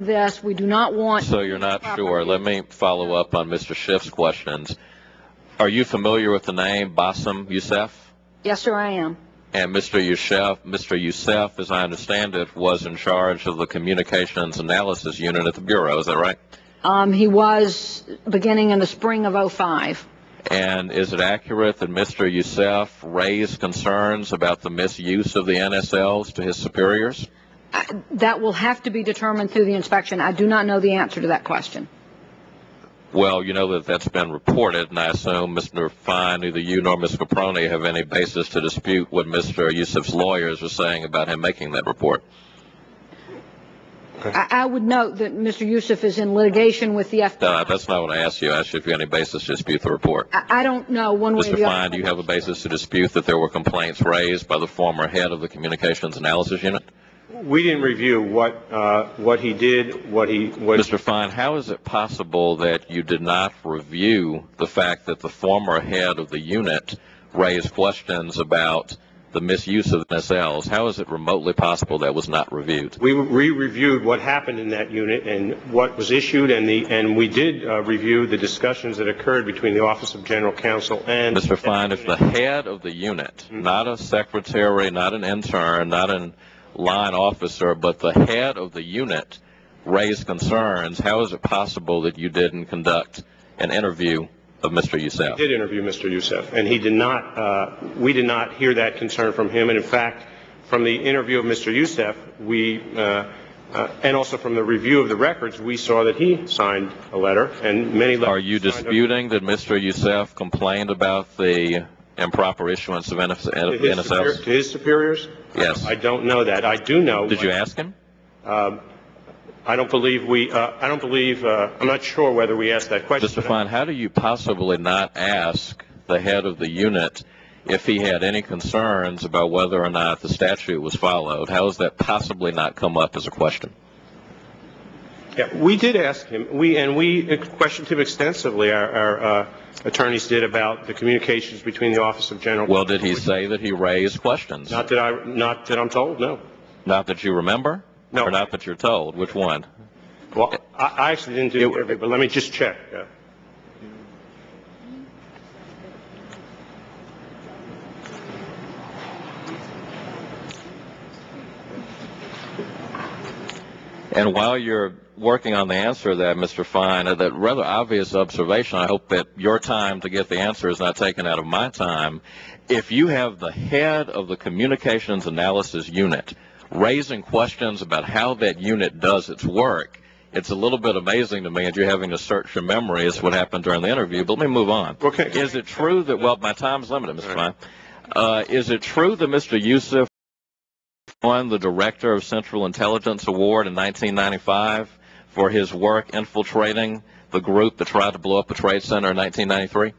this. We do not want. So you're not sure. Let me follow up on Mr. Schiff's questions. Are you familiar with the name Bassem Youssef? Yes, sir, I am. And Mr. Youssef, as I understand it, was in charge of the Communications Analysis Unit at the Bureau. Is that right? He was beginning in the spring of '05. And is it accurate that Mr. Youssef raised concerns about the misuse of the NSLs to his superiors? That will have to be determined through the inspection. I do not know the answer to that question. Well, you know that that's been reported, and I assume, Mr. Fine, neither you nor Ms. Caproni have any basis to dispute what Mr. Youssef's lawyers are saying about him making that report. I would note that Mr. Youssef is in litigation with the F.B.I. No, that's not what I asked you. I asked you if you had any basis to dispute the report. I don't know one way or the other. Mr. Fine, do you have a basis to dispute that there were complaints raised by the former head of the Communications Analysis Unit? We didn't review what he did, Mr. Fine, how is it possible that you did not review the fact that the former head of the unit raised questions about the misuse of the NSLs? How is it remotely possible that was not reviewed? We reviewed what happened in that unit and what was issued, and we did review the discussions that occurred between the Office of General Counsel and Mr. Fine, if the head of the unit, not a secretary, not an intern, not an line officer, but the head of the unit raised concerns, how is it possible that you didn't conduct an interview of Mr. Youssef? We did interview Mr. Youssef, and he did not. We did not hear that concern from him. And in fact, from the interview of Mr. Youssef, and also from the review of the records, we saw that he signed a letter, and many letters. Are you disputing that Mr. Youssef complained about the improper issuance of NSLs? To his superiors? Yes. I don't know that. I do know. Did you ask him? I don't believe we. I'm not sure whether we asked that question. Mr. Fine, how do you possibly not ask the head of the unit if he had any concerns about whether or not the statute was followed? How has that possibly not come up as a question? Yeah, we did ask him. We questioned him extensively. Our attorneys did about the communications between the Office of General. Well, did he say that he raised questions? Not that I'm told. No. Not that you remember? No. Or not that you're told? Which one? Well, I actually didn't do it, but let me just check. And while you're working on the answer to that, Mr. Fine, that rather obvious observation, I hope that your time to get the answer is not taken out of my time. If you have the head of the Communications Analysis Unit raising questions about how that unit does its work, it's a little bit amazing to me, and you're having to search your memory as what happened during the interview. But let me move on. Okay. Is it true that, well, my time's limited, Mr. Fine. Is it true that Mr. Youssef won the Director of Central Intelligence Award in 1995 for his work infiltrating the group that tried to blow up the Trade Center in 1993?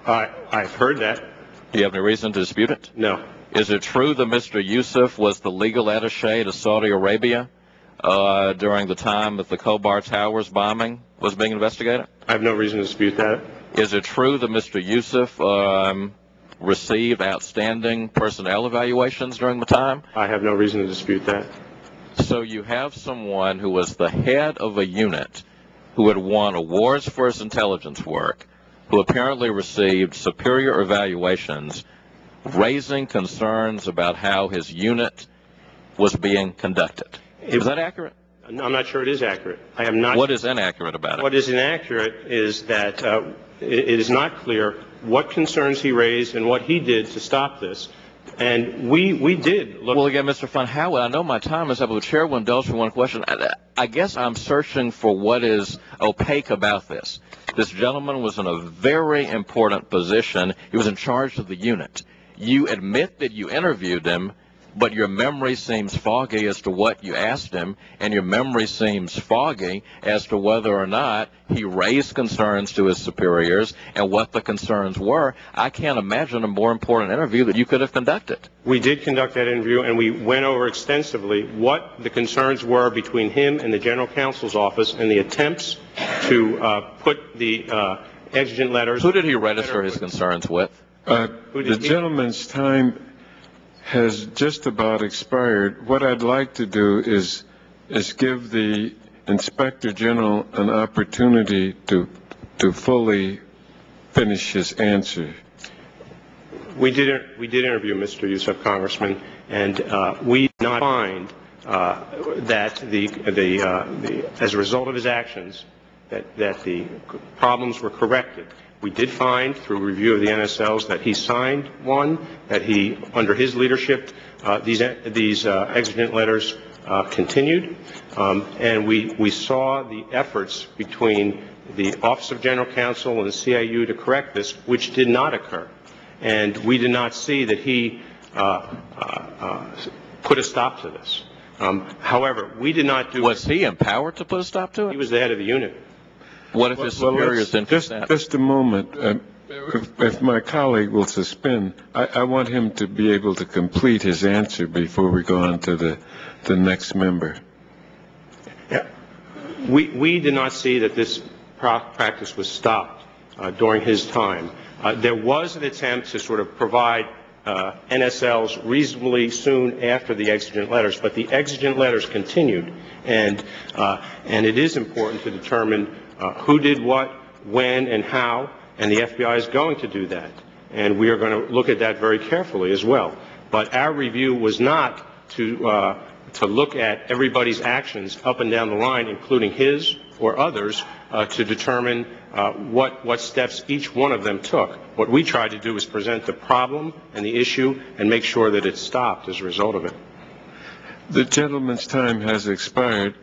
I've heard that. Do you have any reason to dispute it? No. Is it true that Mr. Youssef was the legal attaché to Saudi Arabia during the time that the Khobar Towers bombing was being investigated? I have no reason to dispute that. Is it true that Mr. Youssef received outstanding personnel evaluations during the time? I have no reason to dispute that. So you have someone who was the head of a unit who had won awards for his intelligence work, who apparently received superior evaluations, raising concerns about how his unit was being conducted. Is that accurate? No, I'm not sure it is accurate. I am not. What is inaccurate about it? What is inaccurate is that it is not clear what concerns he raised and what he did to stop this. And we did look. Well, again, Mr. Fine, I know my time is up, but the chair will indulge me one question. I guess I'm searching for what is opaque about this. This gentleman was in a very important position. He was in charge of the unit. You admit that you interviewed him, but your memory seems foggy as to what you asked him, and your memory seems foggy as to whether or not he raised concerns to his superiors and what the concerns were. I can't imagine a more important interview that you could have conducted. We did conduct that interview, and we went over extensively what the concerns were between him and the General Counsel's office and the attempts to put the exigent letters. Who did he register his concerns with? The gentleman's time has just about expired. What I'd like to do is give the Inspector General an opportunity to fully finish his answer? We did interview Mr. Youssef, Congressman, and we did not find that as a result of his actions that the problems were corrected. We did find through review of the NSLs that he signed one, that he, under his leadership, these exigent letters continued, and we saw the efforts between the Office of General Counsel and the CIU to correct this, which did not occur. And we did not see that he put a stop to this. However, we did not do... Was he empowered to put a stop to it? He was the head of the unit. What if his superiors didn't do that? Just a moment. If my colleague will suspend, I want him to be able to complete his answer before we go on to the next member. Yeah. We did not see that this practice was stopped during his time. There was an attempt to sort of provide NSLs reasonably soon after the exigent letters, but the exigent letters continued, and it is important to determine who did what, when, and how, and the FBI is going to do that, and we are going to look at that very carefully as well. But our review was not to look at everybody's actions up and down the line, including his or others, to determine what steps each one of them took. What we tried to do was present the problem and the issue and make sure that it stopped as a result of it. The gentleman's time has expired.